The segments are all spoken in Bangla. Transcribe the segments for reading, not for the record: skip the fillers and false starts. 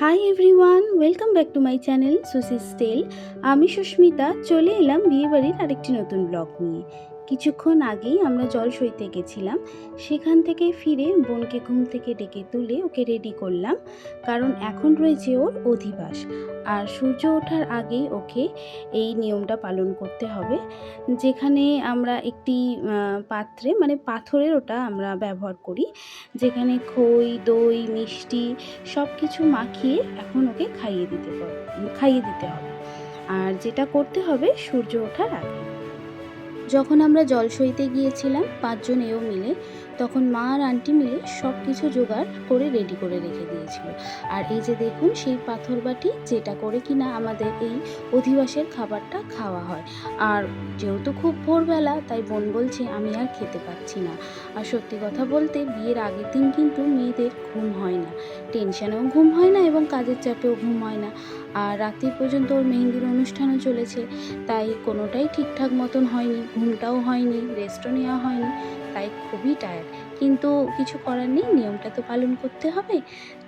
High everyone, welcome back to my channel সুসিস টেল। আমি সুস্মিতা চলে এলাম বিয়েবাড়ির আরেকটি নতুন ব্লগ নিয়ে। কিছুক্ষণ আগেই আমরা জল সইতে গেছিলাম, সেখান থেকে ফিরে বোনকে ঘুম থেকে ডেকে তুলে ওকে রেডি করলাম, কারণ এখন রয়েছে ওর অধিবাস। আর সূর্য ওঠার আগেই ওকে এই নিয়মটা পালন করতে হবে, যেখানে আমরা একটি পাত্রে, মানে পাথরের ওটা আমরা ব্যবহার করি, যেখানে খই, দই, মিষ্টি সব কিছু মাখিয়ে এখন ওকে খাইয়ে দিতে হবে। আর যেটা করতে হবে সূর্য ওঠার আগে। যখন আমরা জল সইতে গিয়েছিলাম 5 জন এও মিলে, তখন মা আর আন্টি মিলে সব কিছু জোগাড় করে রেডি করে রেখে দিয়েছিল। আর এই যে দেখুন সেই পাথর বাটি, যেটা করে কিনা আমাদের এই অধিবাসের খাবারটা খাওয়া হয়। আর যেহেতু খুব ভোরবেলা, তাই বোন বলছে আমি আর খেতে পাচ্ছি না। আর সত্যি কথা বলতে বিয়ের আগের দিন কিন্তু মেয়েদের ঘুম হয় না, টেনশনেও ঘুম হয় না এবং কাজের চাপেও ঘুম হয় না। আর রাত্রি পর্যন্ত ওর মেহেন্দির অনুষ্ঠানও চলেছে, তাই কোনোটাই ঠিকঠাক মতন হয়নি, ঘুমটাও হয়নি, রেস্টও নেওয়া হয়নি, তাই খুবই টায়ার্ড। কিন্তু কিছু করার নেই, নিয়মটা তো পালন করতে হবে।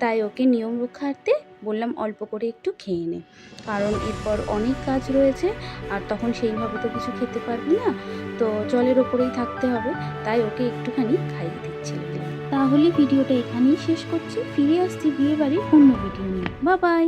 তাই ওকে নিয়ম রক্ষার্থে বললাম অল্প করে একটু খেয়ে নে, কারণ এরপর অনেক কাজ রয়েছে, আর তখন সেইভাবে তো কিছু খেতে পারবি না, তো জলের ওপরেই থাকতে হবে। তাই ওকে একটুখানি খাইয়ে দিচ্ছি। তাহলে ভিডিওটা এখানেই শেষ করছি, ফিরে আসছি বিয়ে বাড়ির অন্য ভিডিও নিয়ে। Bye bye.